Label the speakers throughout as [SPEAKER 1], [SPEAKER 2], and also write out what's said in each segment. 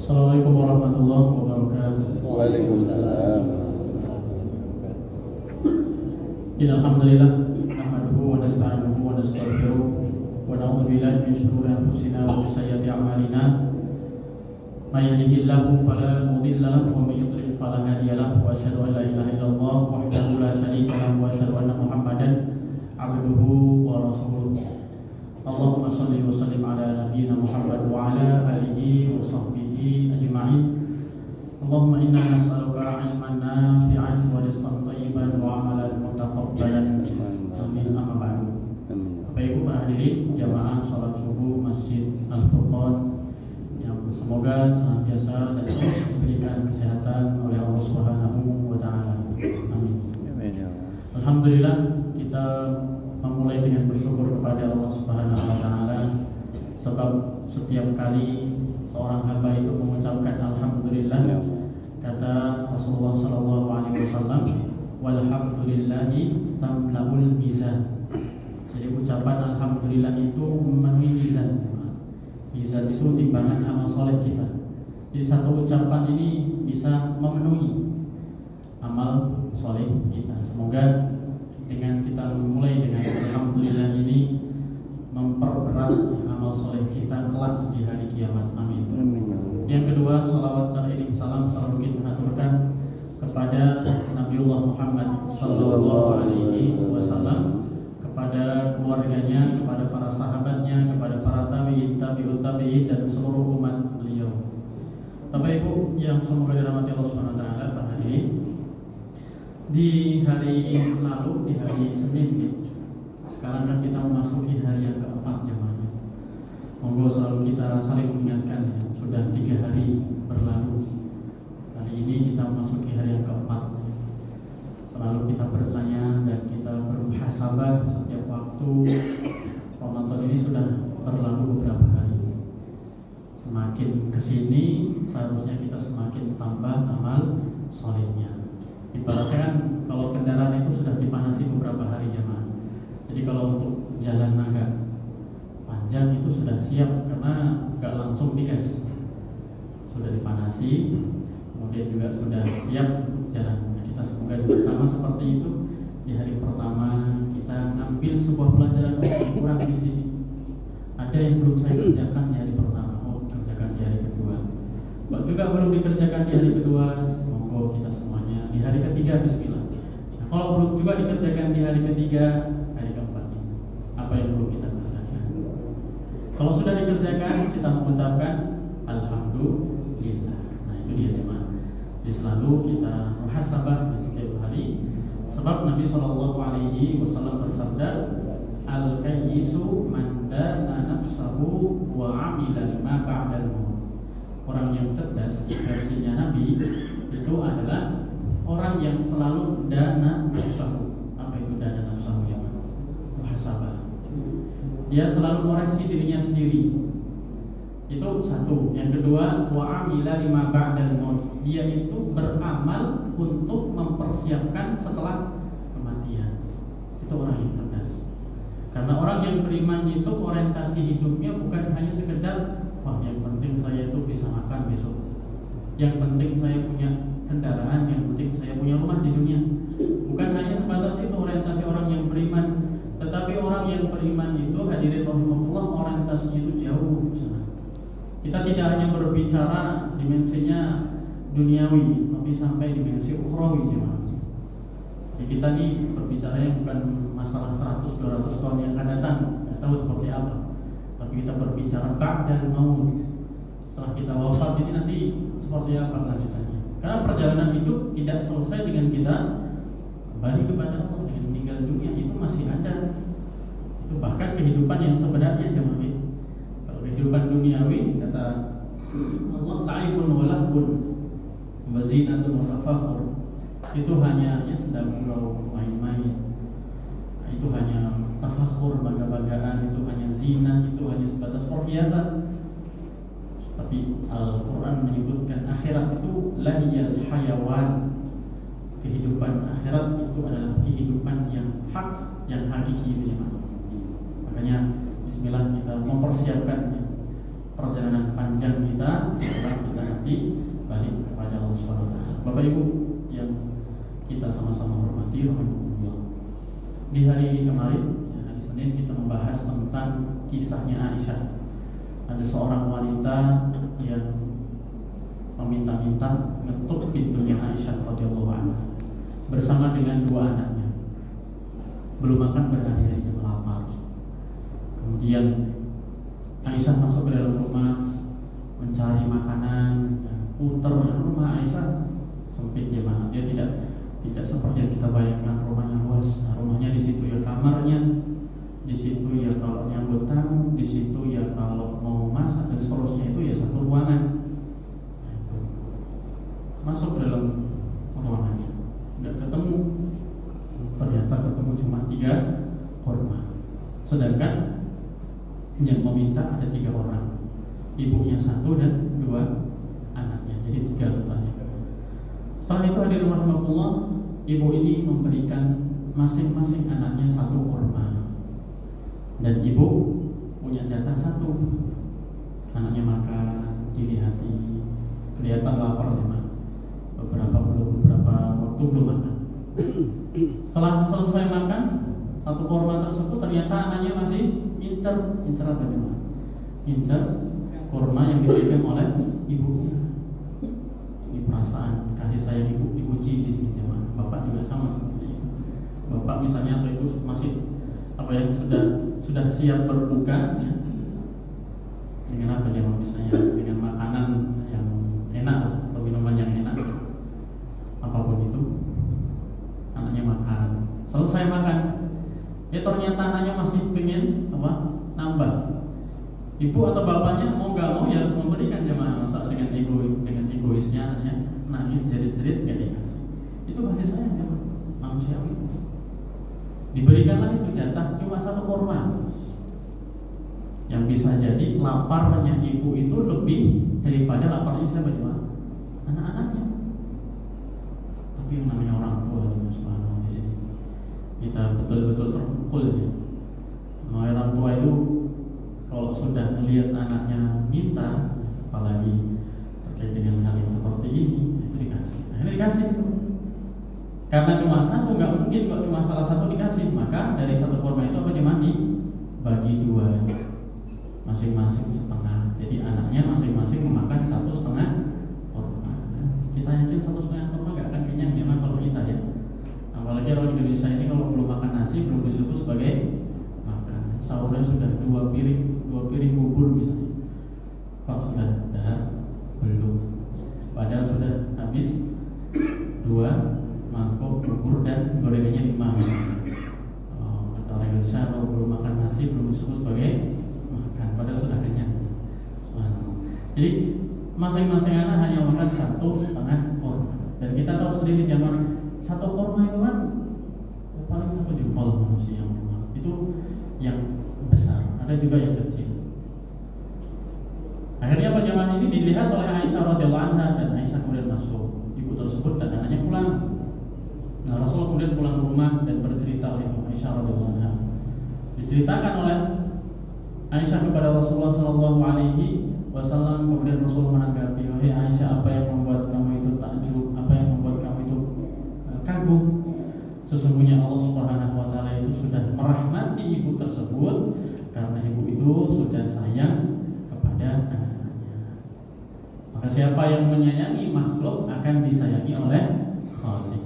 [SPEAKER 1] Assalamualaikum warahmatullahi wabarakatuh.
[SPEAKER 2] Waalaikumsalam.
[SPEAKER 1] Alhamdulillah nahmaduhu wa nasta'inuhu wa nastaghfiruh wa na'udzu billahi min shururi anfusina wa min sayyiati a'malina. May yahdihillahu fala mudilla lahu wa may yudlil fala hadiya lahu wa asyhadu an la ilaha illallah wahdahu la syarika lahu wa asyhadu anna Muhammadan abduhu wa rasuluh. Allahumma shalli wa sallim ala nabiyyina Muhammad wa ala alihi wa sahbihi ajma'in. Allahumma inna nas'aluka ilman nafi'an wa rizqan thayyiban wa amalan mutaqabbalan. Amin. Amma ba'du. Bapak Ibu para hadirin jamaah salat subuh Masjid Al-Furqan yang semoga senantiasa dan terus diberikan kesehatan oleh Allah Subhanahu wa taala. Amin. Alhamdulillah kita memulai dengan bersyukur kepada Allah Subhanahu wa taala, sebab setiap kali seorang hamba itu mengucapkan alhamdulillah, kata Rasulullah sallallahu alaihi wasallam, walhamdulillahi tamlaul mizan. Jadi ucapan alhamdulillah itu memenuhi mizan. Mizan itu timbangan amal soleh kita. Jadi satu ucapan ini bisa memenuhi amal soleh kita. Semoga dengan kita memulai dengan alhamdulillah ini memperberat amal soleh kita kelak di hari kiamat. Amin. Yang kedua, salawat teriring salam selalu kita aturkan kepada Nabiullah Muhammad sallallahu alaihi wasallam, kepada keluarganya, kepada para sahabatnya, kepada para tabi'in, tabi'ut tabi'in dan seluruh umat beliau. Bapak Ibu yang semoga dirahmati Allah Subhanahu wa taala, para hadirin. Di hari lalu, di hari Senin nih, sekarang kan kita memasuki hari yang keempat jemaahnya. Monggo selalu kita saling mengingatkan ya, sudah 3 hari berlalu. Kali ini kita memasuki hari yang keempat. Selalu kita bertanya dan kita bermuhasabah setiap waktu. Ramadan ini sudah berlalu beberapa hari. Semakin kesini seharusnya kita semakin tambah amal solehnya. Ibaratkan kalau kendaraan itu sudah dipanasi beberapa hari jemaah. Jadi kalau untuk jalan agak panjang itu sudah siap karena nggak langsung digas, sudah dipanasi, kemudian juga sudah siap untuk jalan. Nah, kita semoga juga sama seperti itu. Di hari pertama kita ngambil sebuah pelajaran yang kurang di sini. Ada yang belum saya kerjakan di hari pertama, kerjakan di hari kedua. Juga belum dikerjakan di hari kedua, monggo kita semuanya di hari ketiga bismillah. Nah, kalau belum juga dikerjakan di hari ketiga, hari keempat ini apa yang perlu kita kerjakan? Kalau sudah dikerjakan, kita mengucapkan alhamdulillah. Nah itu dia teman. Jadi selalu kita muhasabah setiap hari. Sebab Nabi Shallallahu Alaihi Wasallam bersabda, al-kayyisu man dana nafsahu wa amila lima ba'dal maut. Orang yang cerdas versinya Nabi itu adalah orang yang selalu dana nafsahu. Apa itu dana nafsahu ya Pak? Muhasabah. Dia selalu koreksi dirinya sendiri. Itu satu. Yang kedua, wa amila lima ba'dal maut. Dia itu beramal untuk mempersiapkan setelah kematian. Itu orang yang cerdas. Karena orang yang beriman itu orientasi hidupnya bukan hanya sekedar wah yang penting saya itu bisa makan besok, yang penting saya punya kendaraan, yang penting saya punya rumah di dunia. Bukan hanya sebatas itu orientasi orang yang beriman, tetapi orang yang beriman itu hadirin rahimahullah orientasinya itu jauh sana. Kita tidak hanya berbicara dimensinya duniawi, tapi sampai dimensi ukhrawi jemaah. Jadi kita nih berbicara yang bukan masalah 100-200 tahun yang akan datang, tidak tahu seperti apa. Tapi kita berbicara ba'dal maut. Setelah kita wafat ini nanti seperti apa kelanjutannya? Karena perjalanan hidup tidak selesai dengan kita kembali kepada Allah, dengan meninggal dunia itu masih ada. Itu bahkan kehidupan yang sebenarnya jemaah. Kalau kehidupan duniawi kata Allah ta'ibun wa lahbun wa zinatun wa tafakhur. Itu hanya sedang gurau main-main. Itu hanya tafakhur, bangga-banggaan, itu hanya zina. zina itu hanya sebatas perhiasan. Tapi Al-Quran menyebutkan akhirat itu lahiyal hayawan. Kehidupan akhirat itu adalah kehidupan yang hak, yang hakiki itu ya. Makanya bismillah kita mempersiapkan perjalanan panjang kita setelah kita nanti balik kepada Allah Subhanahu wa taala. Bapak Ibu yang kita sama-sama hormati, rahimakumullah. Di hari kemarin, hari Senin, kita membahas tentang kisahnya Aisyah. Ada seorang wanita yang meminta-minta ngetuk pintunya Aisyah radhiyallahu anha bersama dengan 2 anaknya. Belum makan berhari-hari sama lapar. Kemudian Aisyah masuk ke dalam rumah mencari makanan, puter. Rumah Aisyah sempit ya, dia tidak seperti yang kita bayangkan rumahnya luas. Nah, rumahnya di situ ya kamarnya, di situ ya kalau nyambut tamu, di situ ya kalau mau masak dan seterusnya, itu ya satu ruangan. Nah, itu. Masuk ke dalam ruangannya, nggak ketemu. Ternyata ketemu cuma 3 kurma. Sedangkan yang meminta ada 3 orang, ibunya 1 dan 2 anaknya, jadi 3 rupanya. Setelah itu hadirin rahimakumullah, ibu ini memberikan masing-masing anaknya 1 kurma. Dan ibu punya jatah 1. Anaknya makan, dilihati, kelihatan lapar ya, beberapa waktu belum makan. Setelah selesai makan 1 kurma tersebut, ternyata anaknya masih incer apa cuma? Incer kurma yang diberikan oleh ibunya. Ini perasaan kasih sayang ibu diuji di sini jemaah. Bapak juga sama seperti itu. Bapak misalnya atau ibu masih sudah siap berbuka dengan apa ya, misalnya dengan makanan yang enak atau minuman yang enak, apapun itu, anaknya makan. Selesai makan, ya ternyata anaknya masih pengen nambah. Ibu atau bapaknya mau nggak mau ya harus memberikan jemaah. Masa dengan egoisnya anaknya nangis jerit-jerit gak dikasih. Itu kasih sayang ya, manusia itu. Diberikanlah itu jatah cuma 1 kurma, yang bisa jadi laparnya ibu itu lebih daripada laparnya siapa jemaah? Anak-anaknya. Tapi yang namanya orang tua di sini kita betul-betul terpukul ya. Orang tua itu kalau sudah melihat anaknya minta, apalagi terkait dengan hal yang seperti ini, itu dikasih. Akhirnya dikasih itu. Karena cuma 1, nggak mungkin kok cuma salah 1 dikasih. Maka dari 1 kurma itu apa cuma dibagi 2, masing-masing setengah. Jadi anaknya masing-masing memakan 1,5 kurma. Kita yakin 1,5 kurma nggak akan kenyang ya kalau kita ya. Apalagi orang Indonesia ini kalau belum makan nasi belum disebut sebagai makan. Sahurnya sudah 2 piring bubur misalnya. Kok sudah dahar? Belum. Padahal sudah habis 2 mangkok bubur dan gorengannya 5 misalnya. Kata orang Indonesia kalau belum makan nasi belum disebut sebagai makan. Padahal sudah kenyang. Jadi masing-masing anak hanya makan 1,5 kurma. Dan kita tahu sendiri zaman 1 kurma itu kan paling 1 jempol manusia yang memang. Itu yang besar, ada juga yang kecil. Akhirnya perjalanan ini dilihat oleh Aisyah radhiyallahu anha, dan Aisyah kemudian masuk. Ibu tersebut dan anaknya pulang. Nah, Rasul kemudian pulang ke rumah dan bercerita itu Aisyah radhiyallahu anha. Diceritakan oleh Aisyah kepada Rasulullah sallallahu alaihi wasallam. Kemudian Rasul menanggapi, "Wahai Aisyah, apa yang membuat kamu itu takjub? Apa yang membuat kamu itu kagum? Sesungguhnya Allah Subhanahu wa taala itu sudah merahmati ibu tersebut karena ibu itu sudah sayang kepada anak-anaknya. Maka siapa yang menyayangi makhluk akan disayangi oleh Khalik."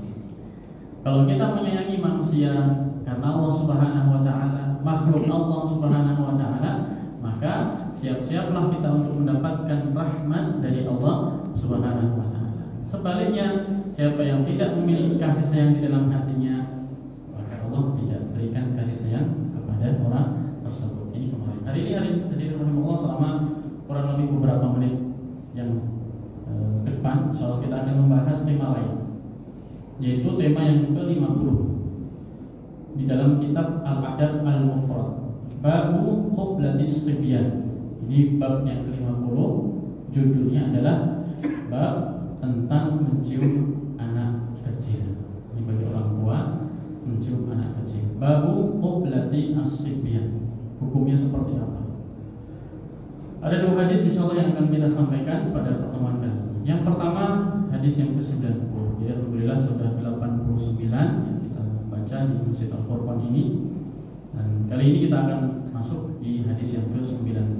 [SPEAKER 1] Kalau kita menyayangi manusia karena Allah Subhanahu wa taala, makhluk Allah Subhanahu wa taala, maka siap-siaplah kita untuk mendapatkan rahmat dari Allah Subhanahu wa taala. Sebaliknya, siapa yang tidak memiliki kasih sayang di dalam hatinya, maka Allah tidak berikan kasih sayang kepada orang tersebut. Ini kemarin. Hari ini hadirin rahimahullah, selama kurang lebih beberapa menit yang ke depan, insyaallah kita akan membahas tema lain, yaitu tema yang ke-50 di dalam kitab Al-Adab Al-Mufrad. Babu qublatis sibyan. Ini bab yang ke-50. Judulnya adalah bab tentang mencium anak kecil. Ini bagi orang tua mencium anak kecil. Babu qublati as-sibyan. Hukumnya seperti apa? Ada dua hadis insyaallah yang akan kita sampaikan pada pertemuan kali ini. Yang pertama hadis yang ke-90. Jadi alhamdulillah sudah 89 yang kita baca di Masjid Al-Furqan ini. Dan kali ini kita akan masuk di hadis yang ke-90.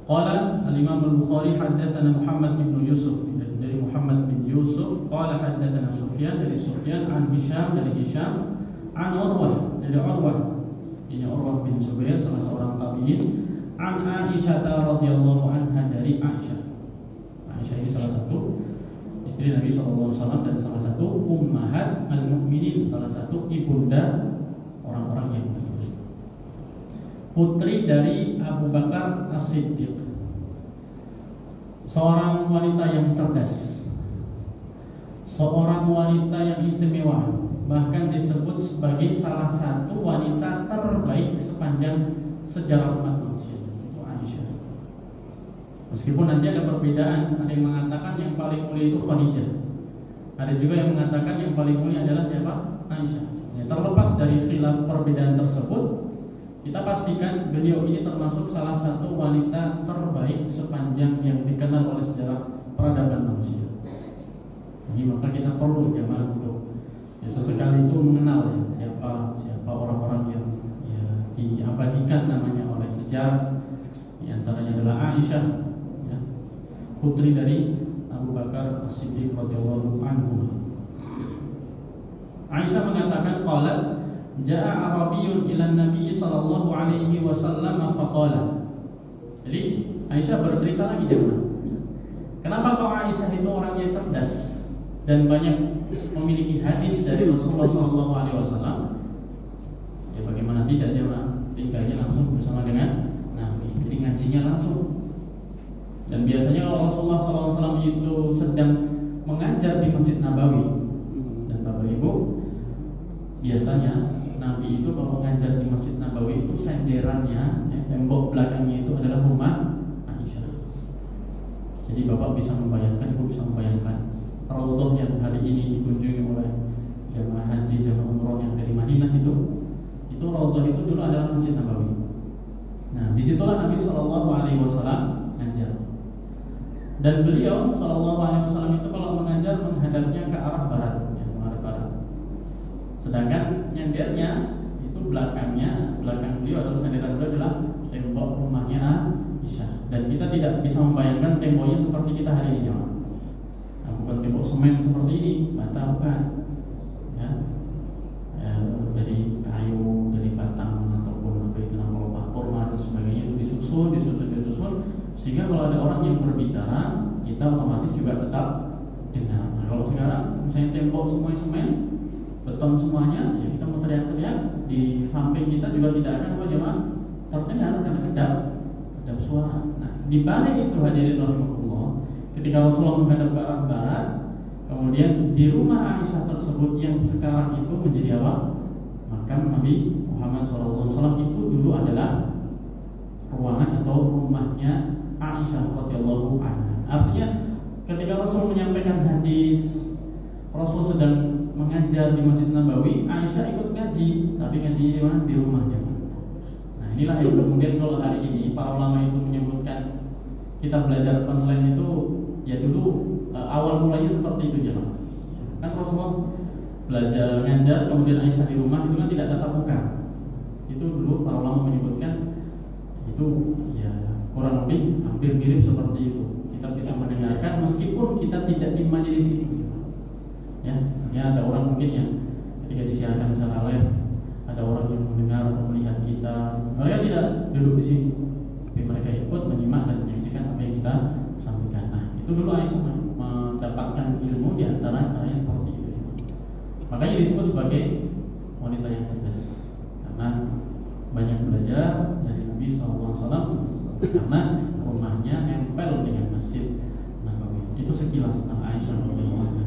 [SPEAKER 1] Qala al-Imam Al-Bukhari haddatsana Muhammad bin Yusuf, dari Muhammad bin Yusuf, qala haddatsana Sufyan, dari Sufyan, an Hisham, dari Hisham, an Urwah, dari Urwah. Ini Urwah bin Zubair, salah seorang tabi'in, an Aisyah radhiyallahu anha, dari Aisyah. Aisyah ini salah satu istri Nabi SAW dan salah satu ummahat al-mu'minin, salah satu ibunda orang-orang yang beriman. Putri dari Abu Bakar As-Siddiq, seorang wanita yang cerdas, seorang wanita yang istimewa, bahkan disebut sebagai salah satu wanita terbaik sepanjang sejarah umat manusia. Itu Aisyah. Meskipun nanti ada perbedaan, ada yang mengatakan yang paling mulia itu Khadijah, ada juga yang mengatakan yang paling mulia adalah siapa? Aisyah. Ya, terlepas dari khilaf perbedaan tersebut, kita pastikan beliau ini termasuk salah satu wanita terbaik sepanjang yang dikenal oleh sejarah peradaban manusia. Jadi maka kita perlu jamaah untuk sesekali itu mengenal siapa orang-orang yang diabadikan namanya oleh sejarah. Di antaranya adalah Aisyah, putri dari Abu Bakar As-Siddiq radhiyallahu anhu. Aisyah mengatakan qalat ja'a Arabiyyun ila Nabi sallallahu alaihi wasallam faqala. Jadi Aisyah bercerita lagi jemaah. Kenapa kok Aisyah itu orangnya cerdas dan banyak memiliki hadis dari Rasulullah sallallahu alaihi wasallam? Ya bagaimana tidak jemaah, tinggalnya langsung bersama dengan Nabi. Jadi ngajinya langsung. Dan biasanya kalau Rasulullah SAW itu sedang mengajar di Masjid Nabawi, dan Bapak Ibu, biasanya Nabi itu kalau mengajar di Masjid Nabawi itu senderannya, tembok belakangnya itu adalah rumah Aisyah. Jadi Bapak bisa membayangkan, Ibu bisa membayangkan Raudhah yang hari ini dikunjungi oleh jamaah haji, jamaah umroh yang dari Madinah itu Raudhah itu dulu adalah Masjid Nabawi. Nah, disitulah Nabi SAW mengajar. Dan beliau SAW itu kalau mengajar menghadapnya ke arah barat, menghadap barat. Sedangkan nyendernya itu belakang beliau atau senderan beliau adalah tembok rumahnya Aisyah. Dan kita tidak bisa membayangkan temboknya seperti kita hari ini jemaah. Nah, bukan tembok semen seperti ini, bata bukan. Dari kayu, dari batang ataupun apa itu namanya pelepah kurma dan sebagainya itu disusun sehingga kalau ada orang yang berbicara kita otomatis juga tetap dengar. Nah, kalau sekarang misalnya tembok semua semen, beton semuanya, ya kita mau teriak-teriak di samping kita juga tidak akan terdengar karena kedap suara. Nah, di balik itu hadirin rahimahullah, ketika Rasulullah menghadap ke arah barat, kemudian di rumah Aisyah tersebut yang sekarang itu menjadi apa? Makam Nabi Muhammad SAW itu dulu adalah ruangan atau rumahnya Aisyah radhiyallahu anha. Artinya ketika Rasul menyampaikan hadis, Rasul sedang mengajar di Masjid Nabawi, Aisyah ikut ngaji, tapi ngajinya di mana? Di rumahnya. Nah, inilah yang kemudian kalau hari ini para ulama itu menyebutkan kita belajar online itu ya dulu awal mulanya seperti itu jemaah. Kan Rasulullah belajar ngajar kemudian Aisyah di rumah itu kan tidak tatap muka. Itu dulu para ulama menyebutkan itu ya kurang lebih hampir mirip seperti itu. Kita bisa mendengarkan meskipun kita tidak di majelis itu. Ya ada orang mungkin yang ketika disiarkan secara live ada orang yang mendengar atau melihat kita, mereka tidak duduk di sini, tapi mereka ikut menyimak dan menyaksikan apa yang kita sampaikan. Nah, itu dulu Aisyah mendapatkan ilmu di antara caranya seperti itu. Makanya disebut sebagai wanita yang cerdas karena banyak belajar dari Nabi SAW karena rumahnya nempel dengan Masjid Nabawi. Itu sekilas tentang Aisyah radhiyallahu anha.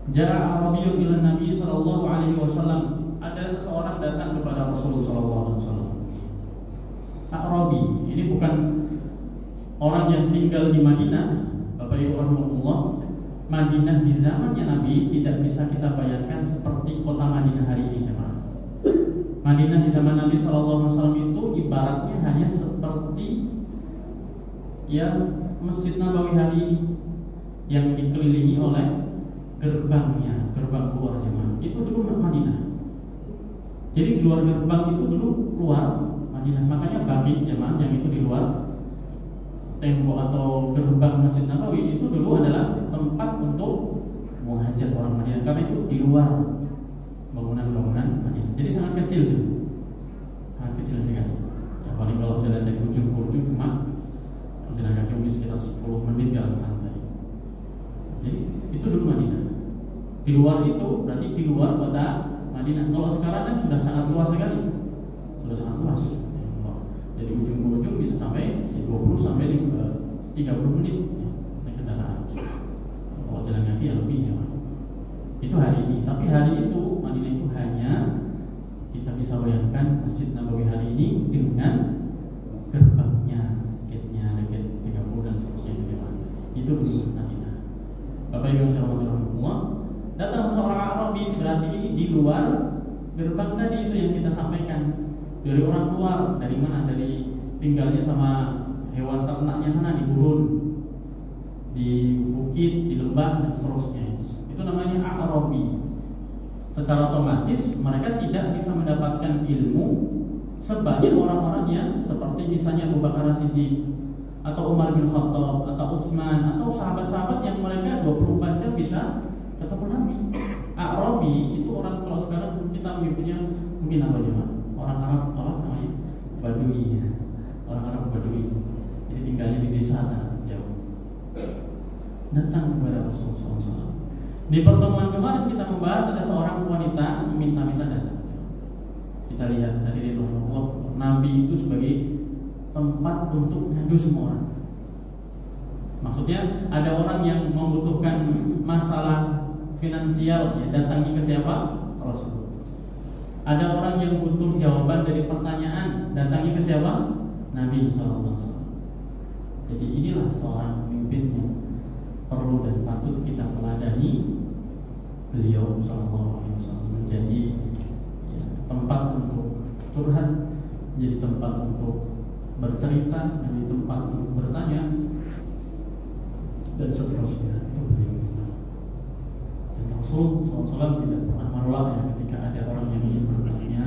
[SPEAKER 1] Ja'a Arabiyyun ila Nabi sallallahu alaihi wasallam. Ada seseorang datang kepada Rasulullah sallallahu alaihi wasallam. A'rabi. Ini bukan orang yang tinggal di Madinah. Bapak Ibu rahimahullah, Madinah di zamannya Nabi tidak bisa kita bayangkan seperti kota Madinah hari ini, jemaah. Madinah di zaman Nabi SAW itu ibaratnya hanya seperti ya Masjid Nabawi hari ini yang dikelilingi oleh gerbangnya, gerbang keluar, jemaah. Itu dulu Madinah. Jadi di luar gerbang itu dulu luar Madinah. Makanya bagi jemaah yang itu di luar tembok atau gerbang Masjid Nabawi itu dulu adalah tempat untuk menghajat orang Madinah, karena itu di luar bangunan-bangunan Madinah. Jadi sangat kecil, sangat kecil sekali. Ya, paling kalau jalan dari ujung ke ujung cuma jalan kaki mungkin sekitar 10 menit jalan santai. Jadi itu dulu Madinah. Di luar itu berarti di luar kota Madinah. Kalau sekarang kan sudah sangat luas sekali, sudah sangat luas. Dari ujung ke ujung bisa sampai 20 sampai 30 menit ya, naik kendaraan. Kalau jalan kaki ya lebih ya. Itu hari ini. Tapi hari itu Madinah itu hanya kita bisa bayangkan Masjid Nabawi hari ini dengan gerbangnya, gate-nya ada gate 30 dan seterusnya itu memang. Itu dulu Madinah. Bapak Ibu yang saya hormati semua, datang seorang Arabi berarti ini di luar gerbang tadi itu yang kita sampaikan. Dari orang luar, dari mana? Dari tinggalnya sama hewan ternaknya sana di gurun, di bukit, di lembah dan seterusnya. Itu namanya A'rabi. Secara otomatis mereka tidak bisa mendapatkan ilmu sebanyak orang-orang yang seperti misalnya Abu Bakar As-Siddiq atau Umar bin Khattab atau Utsman atau sahabat-sahabat yang mereka 24 jam bisa ketemu Nabi. A'rabi itu orang, kalau sekarang kita menyebutnya mungkin apa ya, Pak? Orang Arab apa namanya? Badui ya. Orang Arab Badui. Jadi tinggalnya di desa sana jauh. Datang kepada Rasulullah SAW. Di pertemuan kemarin kita membahas ada seorang wanita meminta-minta datang. Kita lihat hadirin Allah, Nabi itu sebagai tempat untuk ngadu semua orang. Maksudnya ada orang yang membutuhkan masalah finansial, ya datangi ke siapa? Rasul. Ada orang yang butuh jawaban dari pertanyaan, datangi ke siapa? Nabi SAW. Jadi inilah seorang pemimpin yang perlu dan patut kita teladani. Beliau SAW menjadi ya, tempat untuk curhat, menjadi tempat untuk bercerita, menjadi tempat untuk bertanya dan seterusnya. Itu beliau juga. Dan Rasul SAW tidak pernah menolak ya, ketika ada orang yang ingin bertanya,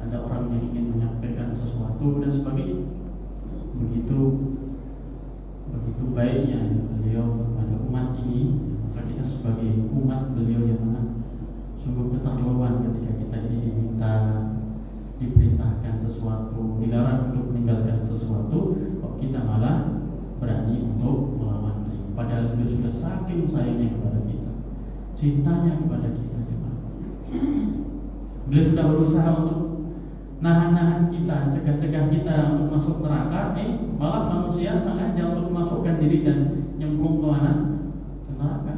[SPEAKER 1] ada orang yang ingin menyampaikan sesuatu dan sebagainya. Begitu baiknya beliau kepada umat ini, maka kita sebagai umat beliau yang sungguh keterlaluan ketika kita ini diperintahkan sesuatu, dilarang untuk meninggalkan sesuatu, kok kita malah berani untuk melawan beliau. Padahal beliau sudah saking sayangnya kepada kita, cintanya kepada kita, beliau sudah berusaha untuk nahan-nahan kita, cegah-cegah kita untuk masuk neraka, malah manusia sengaja untuk memasukkan diri dan nyemplung ke mana? Ke neraka.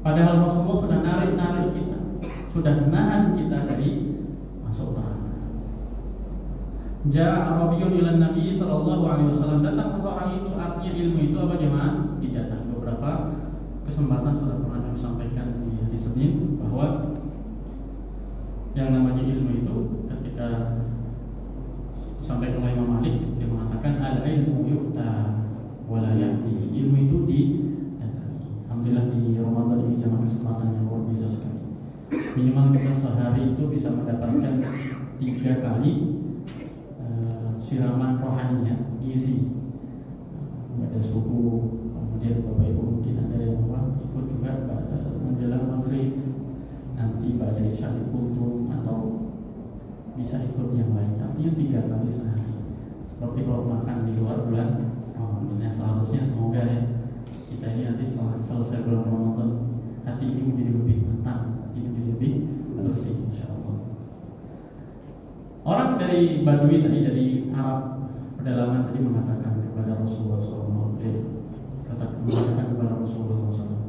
[SPEAKER 1] Padahal Rasulullah sudah narik-narik kita, sudah nahan kita dari masuk neraka. Ja'a Arabiyun ila Nabi sallallahu alaihi wasallam, datang seseorang itu, artinya ilmu itu apa jemaah? Didatang. Beberapa kesempatan sudah pernah kami sampaikan di hari Senin bahwa yang namanya ilmu itu ketika sampai ke Imam Malik, dia mengatakan al-ilmu yu'ta wa la ya'ti. Ilmu itu didatangi. Alhamdulillah di Ramadan ini jamaah kesempatan yang luar biasa sekali. Minimal kita sehari itu bisa mendapatkan 3 kali siraman rohani ya, gizi. Ada subuh, kemudian Bapak Ibu mungkin ada yang ikut juga menjelang maghrib, nanti pada isya kultum atau bisa ikut yang lain. Artinya 3 kali sehari. Seperti kalau makan di luar bulan Ramadan. Seharusnya semoga ya kita ini nanti setelah selesai bulan Ramadan, hati ini menjadi lebih matang, hati ini menjadi lebih bersih, insyaallah. Orang dari Badui tadi, dari Arab pedalaman tadi mengatakan kepada Rasulullah SAW, mengatakan kepada Rasulullah SAW,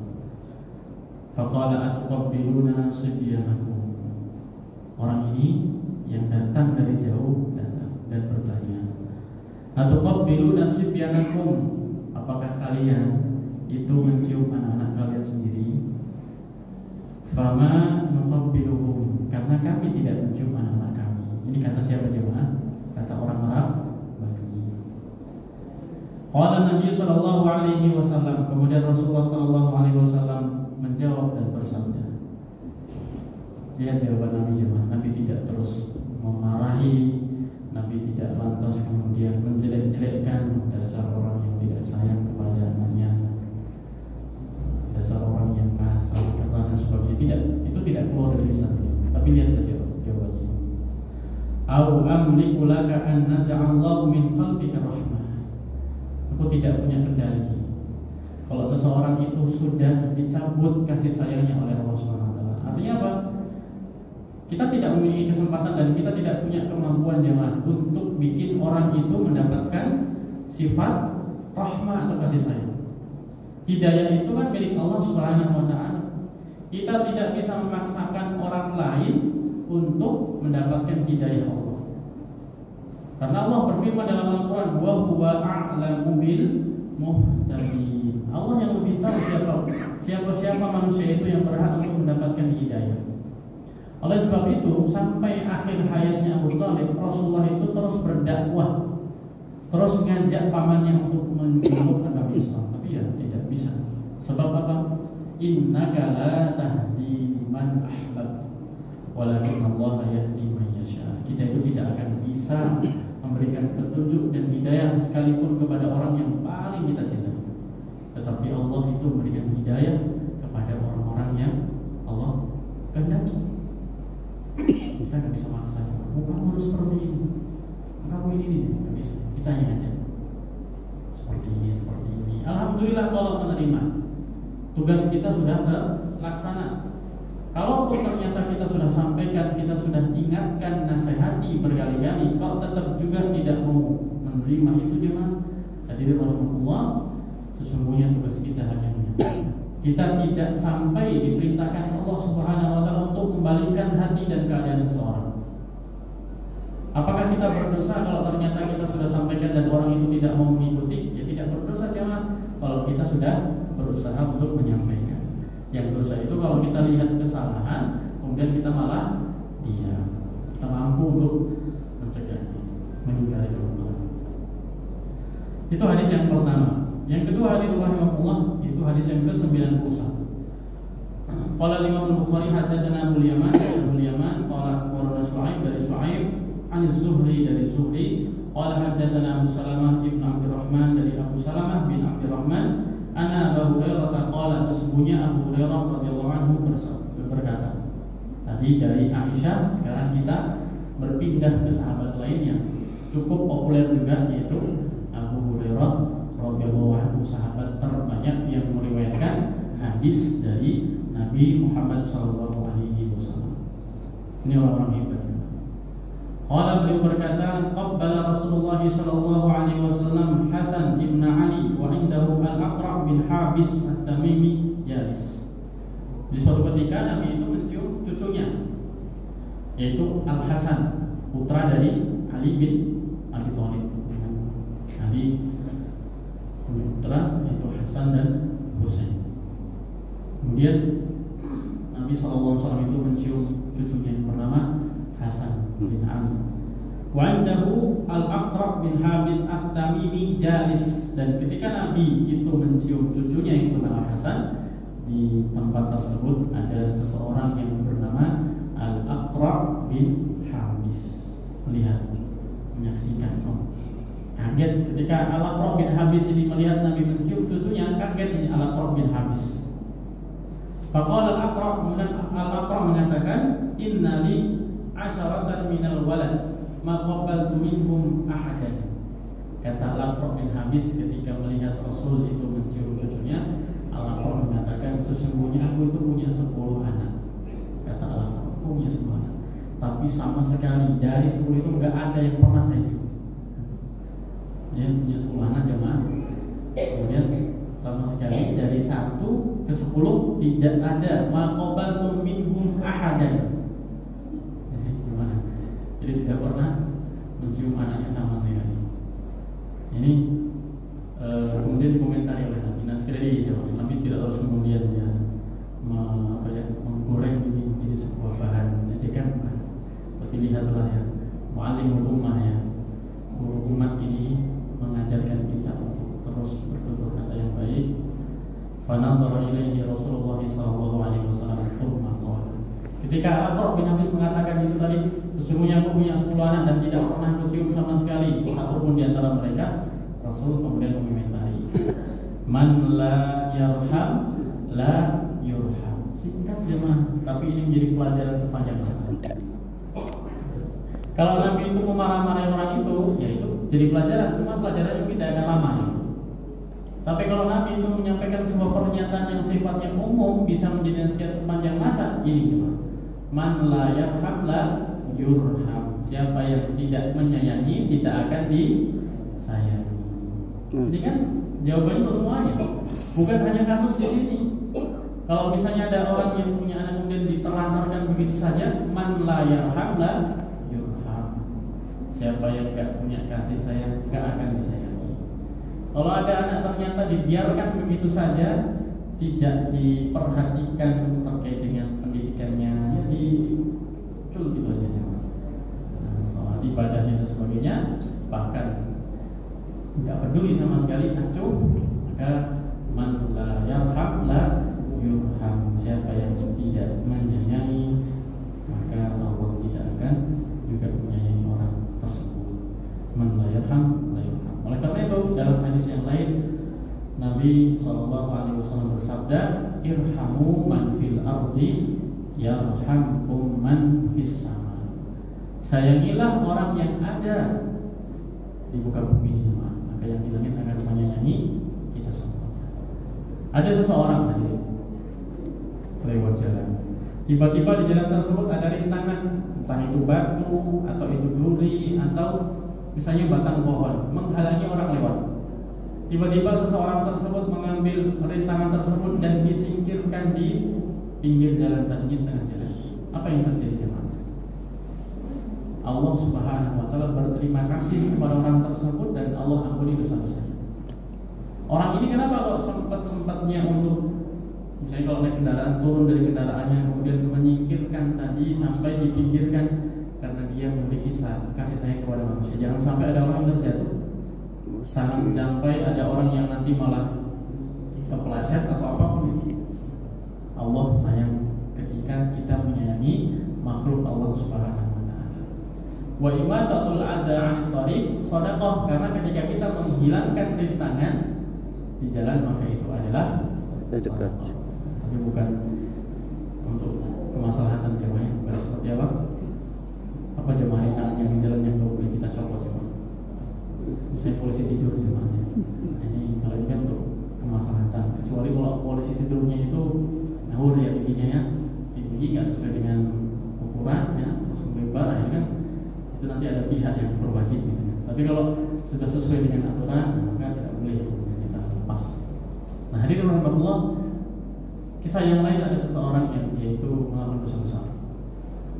[SPEAKER 1] faqala atuqabbiluna sibyanakum. Orang ini yang datang dari jauh datang dan bertanya, Atuqabbiluna sibyanakum, apakah kalian itu mencium anak-anak kalian sendiri? Fama nuqabbiluhum, karena kami tidak mencium anak-anak kami. Ini kata siapa jemaah? Kata orang Arab Badui. Qala Nabi sallallahu alaihi wasallam, kemudian Rasulullah sallallahu alaihi wasallam menjawab dan bersabda. Lihat jawaban Nabi jemaah. Nabi tidak terus memarahi, Nabi tidak lantas kemudian menjelek-jelekkan dasar orang yang tidak sayang kepada anaknya, dasar orang yang kasar, keras dan sebagainya. Tidak, itu tidak keluar dari lisan. Tapi lihat saja jawabannya. Au amliku laka an naz'allahu min qalbika rahmah. Aku tidak punya kendali kalau seseorang itu sudah dicabut kasih sayangnya oleh Allah Subhanahu wa taala. Artinya apa? Kita tidak memiliki kesempatan dan kita tidak punya kemampuan jemaah untuk bikin orang itu mendapatkan sifat rahmah atau kasih sayang. Hidayah itu kan milik Allah Subhanahu wa taala. Kita tidak bisa memaksakan orang lain untuk mendapatkan hidayah Allah. Karena Allah berfirman dalam Al-Qur'an, "Wa huwa a'lamu bil muhtadin." Allah yang lebih tahu siapa manusia itu yang berhak untuk mendapatkan hidayah. Oleh sebab itu, sampai akhir hayatnya Abu Thalib, Rasulullah itu terus berdakwah, terus ngajak pamannya untuk memeluk agama Islam. Tapi ya tidak bisa. Sebab apa? Innaka la tahdi man ahbabta, walakin Allah yahdi man yasha. Kita itu tidak akan bisa memberikan petunjuk dan hidayah sekalipun kepada orang yang paling kita cintai. Tetapi Allah itu memberikan hidayah kepada orang-orang yang Allah kehendaki. Kita nggak bisa maksa. Kamu harus seperti ini, kamu ini, nggak bisa. Kita tanya aja. Seperti ini. Alhamdulillah kalau menerima. Tugas kita sudah terlaksana. Kalaupun ternyata kita sudah sampaikan, kita sudah ingatkan, nasihati berkali-kali, kalau tetap juga tidak mau menerima itu jemaah, hadirin rahimakumullah, sesungguhnya tugas kita hanya menyampaikan. Kita tidak sampai diperintahkan Allah Subhanahu wa taala untuk membalikan hati dan keadaan seseorang. Apakah kita berdosa kalau ternyata kita sudah sampaikan dan orang itu tidak mau mengikuti? Ya tidak berdosa jangan. Kalau kita sudah berusaha untuk menyampaikan. Yang dosa itu kalau kita lihat kesalahan, kemudian kita malah diam. Kita mampu untuk mencegah itu, mengingkari kemungkaran. Itu hadis yang pertama. Yang kedua, hadis rahimahullah, itu hadis yang ke-91. Qala Imam Bukhari hadatsana Abu Yaman, qala akhbarana Syu'aib dari Syu'aib, an Az-Zuhri dari Zuhri, qala hadatsana Abu Salamah bin Abdurrahman dari Abu Salamah bin Abdurrahman, anna Abu Hurairah qala, sesungguhnya Abu Hurairah radhiyallahu anhu berkata. Tadi dari Aisyah, sekarang kita berpindah ke sahabat lain yang cukup populer juga, yaitu Abu Hurairah radhiyallahu anhu, sahabat terbanyak yang meriwayatkan hadis dari Nabi Muhammad sallallahu alaihi wasallam. Ini orang-orang hebat juga. Qala, beliau berkata, qabbala Rasulullah sallallahu alaihi wasallam Hasan ibn Ali wa indahu al-Aqra' bin Habis at-Tamimi jalis. Di suatu ketika Nabi itu mencium cucunya, yaitu Al-Hasan, putra dari Ali bin Abi Thalib. Ali putra yaitu Hasan dan Husain. Kemudian Nabi SAW itu mencium cucunya yang bernama Hasan bin Ali. Wa indahu al-Aqra' bin Habis at-Tamimi jalis. Dan ketika Nabi itu mencium cucunya yang bernama Hasan, di tempat tersebut ada seseorang yang bernama Al-Aqra' bin Habis. Melihat, menyaksikan, kaget ketika Al-Aqra' bin Habis ini melihat Nabi mencium cucunya, kaget ini Al-Aqra' bin Habis. Faqala Al-Aqra' mengatakan, inna li 'asharatan minal walad ma qabbaltu minhum ahadan. Kata Al-Aqra' bin Habis ketika melihat Rasul itu mencium cucunya, Al-Aqra' mengatakan, sesungguhnya aku itu punya 10 anak. Kata Al-Aqra', aku punya 10 anak, tapi sama sekali dari 10 itu enggak ada yang pernah saya cium. Dia punya 10 anak jemaah. Kemudian sama sekali dari 1 ke 10 tidak ada maqabaltu minhum ahadan. Jadi gimana? Jadi tidak pernah mencium anaknya sama sekali. ini kemudian dikomentari oleh Nabi. Nah sekali lagi Nabi tidak harus kemudian ya menggoreng ini menjadi sebuah bahan ejekan, bukan. Tapi lihatlah ya, mu'allimul ummah ya, guru umat ini mengajarkan kita untuk terus bertutur kata yang baik. Fanadhara ilaihi Rasulullah sallallahu alaihi wasallam thumma qala. Ketika Aqra bin Habis mengatakan itu tadi, sesungguhnya aku punya 10 anak dan tidak pernah aku cium sama sekali satupun di antara mereka, Rasul kemudian mengomentari, man la yarham la yurham. Singkat jemaah, tapi ini menjadi pelajaran sepanjang masa. Kalau Nabi itu memarah-marahi orang itu, ya itu jadi pelajaran, cuma pelajaran yang tidak akan lama ya. Tapi kalau Nabi itu menyampaikan sebuah pernyataan yang sifatnya umum, bisa menjadi nasihat sepanjang masa, ini cuma man la yarham la yurham. Siapa yang tidak menyayangi tidak akan disayangi. Ini kan jawabannya untuk semuanya, bukan hanya kasus di sini. Kalau misalnya ada orang yang punya anak kemudian ditelantarkan begitu saja, man la yarham la yurham. Siapa yang tidak punya kasih sayang tidak akan disayangi. Kalau ada anak ternyata dibiarkan begitu saja, tidak diperhatikan terkait dengan pendidikannya, ya dicul gitu aja. Soal ibadahnya dan sebagainya, bahkan nggak peduli sama sekali, acuh, maka man la yarham la yurham. Siapa yang tidak menyayangi, maka Allah tidak akan juga menyayangi orang tersebut. Man la yarham la yurham. Oleh karena itu dalam hadis yang lain Nabi SAW bersabda, irhamu man fil ardi yarhamkum man fis sama. Sayangilah orang yang ada di muka bumi ini, maka yang di langit akan menyayangi kita semuanya. Ada seseorang tadi lewat jalan, tiba-tiba di jalan tersebut ada rintangan, entah itu batu atau itu duri atau misalnya batang pohon menghalangi orang lewat. Tiba-tiba seseorang tersebut mengambil rintangan tersebut dan disingkirkan di pinggir jalan tadi, tengah jalan. Apa yang terjadi jemaah? Allah Subhanahu wa taala berterima kasih kepada orang tersebut dan Allah ampuni dosa-dosanya. Orang ini kenapa kok sempat-sempatnya untuk misalnya kalau naik kendaraan turun dari kendaraannya kemudian menyingkirkan tadi sampai dipinggirkan, karena dia memiliki kasih sayang kepada manusia. Jangan sampai ada orang yang terjatuh, sampai ada orang yang nanti malah kepleset atau apapun itu. Allah sayang ketika kita menyayangi makhluk Allah Subhanahu wa taala. Wa imatatul adza 'anil thariq shadaqah, karena ketika kita menghilangkan rintangan di jalan maka itu adalah sedekah. Tapi bukan untuk kemaslahatan jemaah, bukan seperti apa? Apa jemaah rintangan yang di jalan yang boleh kita copot jemaah? Misalnya polisi tidur jemaahnya. Ini kalau ini kan untuk kemaslahatan. Kecuali kalau polisi tidurnya itu ngawur ya tingginya ya, tinggi nggak sesuai dengan ukurannya, terus melebar, ya kan? Itu nanti ada pihak yang berwajib gitu. Tapi kalau sudah sesuai dengan aturan, maka tidak boleh kita lepas. Nah, hadirin rahmatullah, kisah yang lain ada seseorang yang dia itu melakukan dosa besar.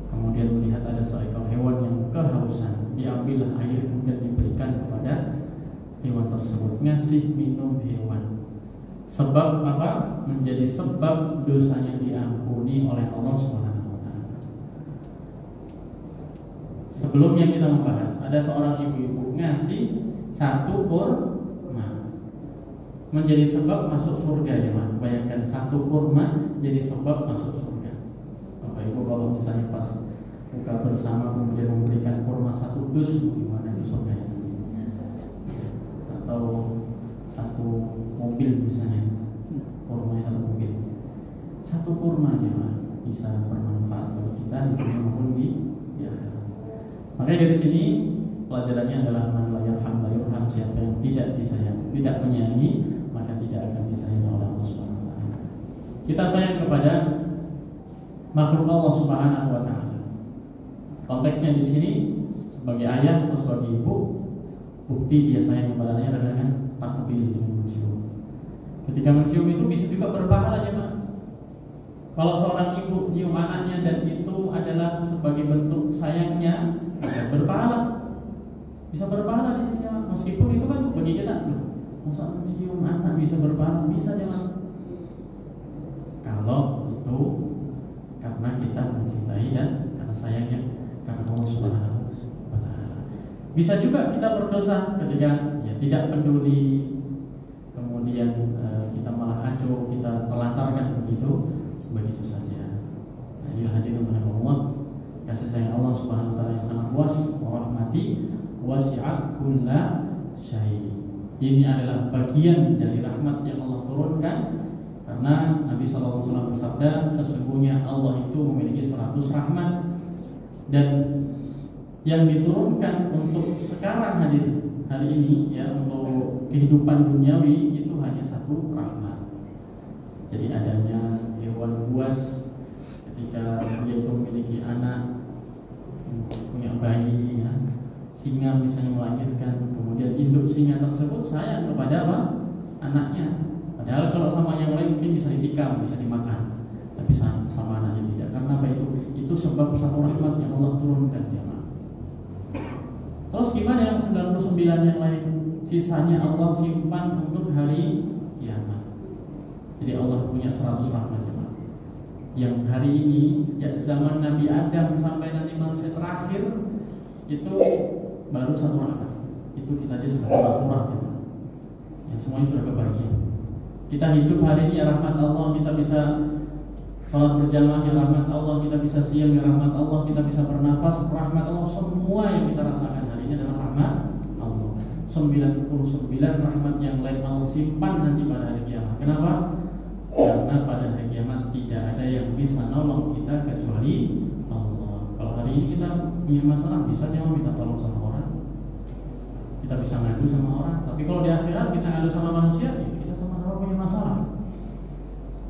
[SPEAKER 1] Kemudian melihat ada seekor hewan yang kehausan, diambillah air kemudian diberikan kepada hewan tersebut, ngasih minum hewan. Sebab apa? Menjadi sebab dosanya diampuni oleh Allah Subhanahu wa taala. Sebelumnya kita membahas, ada seorang ibu-ibu ngasih 1 kurma, menjadi sebab masuk surga ya, Mak. Bayangkan 1 kurma jadi sebab masuk surga. Bapak Ibu kalau misalnya pas buka bersama kemudian memberikan kurma 1 dus, gimana itu surganya nanti? Atau 1 mobil misalnya, kurmanya 1 mobil, 1 kurma aja Mak, bisa bermanfaat bagi kita di dunia maupun di akhirat. Makanya dari sini pelajarannya adalah man la yarham la yurham. Siapa yang tidak disayang, tidak menyayangi, maka tidak akan disayangi oleh Allah Subhanahu wa taala. Kita sayang kepada makhluk Allah Subhanahu wa taala. Konteksnya di sini sebagai ayah atau sebagai ibu, bukti dia sayang kepada anaknya adalah dengan takbil, dengan mencium. Ketika mencium itu bisa juga berpahala ya, Pak. Kalau seorang ibu nyium anaknya dan itu adalah sebagai bentuk sayangnya, bisa berpahala. Bisa berpahala di sini ya, meskipun itu kan bagi kita masa mencium anak bisa berpahala? Bisa jemaah. Kalau itu karena kita mencintai dan karena sayangnya karena Allah Subhanahu wa Ta'ala. Bisa juga kita berdosa ketika ya tidak peduli, kemudian kita malah acuh, kita telantarkan begitu saja. Nah, inilah hadirin rahimakumullah, kasih sayang Allah Subhanahu wa Ta'ala yang sangat luas, warahmati wasi'at kulla syai'. Ini adalah bagian dari rahmat yang Allah turunkan, karena Nabi SAW bersabda, sesungguhnya Allah itu memiliki 100 rahmat, dan yang diturunkan untuk sekarang hari ini ya, untuk kehidupan duniawi itu hanya 1 rahmat. Jadi adanya hewan buas ketika dia itu memiliki anak, punya bayi ya, singa misalnya melahirkan, kemudian induk singa tersebut sayang kepada apa? Anaknya. Padahal kalau sama yang lain mungkin bisa ditikam, bisa dimakan, tapi sama anaknya tidak. Karena apa itu? Itu sebab 1 rahmat yang Allah turunkan jemaah. Terus gimana yang 99 yang lain? Sisanya Allah simpan untuk hari kiamat. Jadi Allah punya 100 rahmat jemaah. Yang hari ini sejak zaman Nabi Adam sampai nanti manusia terakhir itu baru 1 rahmat. Itu kita aja sudah turah jemaah. Yang semuanya sudah kebagian. Kita hidup hari ini ya rahmat Allah, kita bisa salat berjamaah ya rahmat Allah, kita bisa siang ya rahmat Allah, kita bisa bernafas rahmat Allah. Semua yang kita rasakan hari ini adalah rahmat Allah. 99 rahmat yang lain Allah simpan nanti pada hari kiamat. Kenapa? Karena pada hari kiamat tidak ada yang bisa nolong kita kecuali Allah. Kalau hari ini kita punya masalah, bisa jangan minta tolong sama orang, kita bisa ngadu sama orang. Tapi kalau di akhirat kita ngadu sama manusia, ya kita sama-sama punya masalah.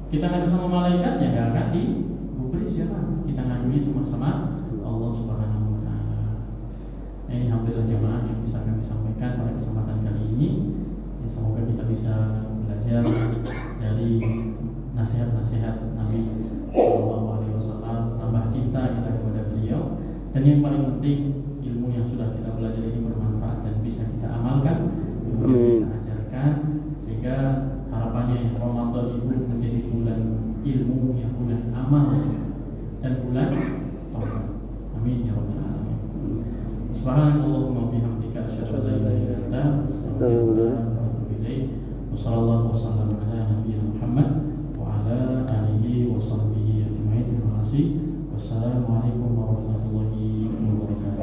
[SPEAKER 1] Kita ngadu sama malaikat ya gak akan digubris ya kan. Kita ngadunya cuma sama Allah Subhanahu wa Ta'ala. Nah, ini alhamdulillah jemaah yang bisa kami sampaikan pada kesempatan kali ini. Ya, semoga kita bisa belajar dari nasihat-nasihat Nabi Sallallahu Alaihi Wasallam, tambah cinta kita kepada beliau, dan yang paling penting ilmu yang sudah kita belajar ini bermanfaat dan bisa kita amalkan, kemudian kita ajarkan, sehingga harapannya Ramadan itu menjadi bulan ilmu, yang bulan amal dan bulan taubat. Amin ya rabbal alamin. Subhanallahumma bihamdika asyhadu an la ilaha illa anta astaghfiruka wa atubu ilaik. Wassallallahu wasallam ala nabiyyina Muhammad wa ala alihi wa sahbihi ajmain. Terima kasih. Wassalamualaikum warahmatullahi wabarakatuh.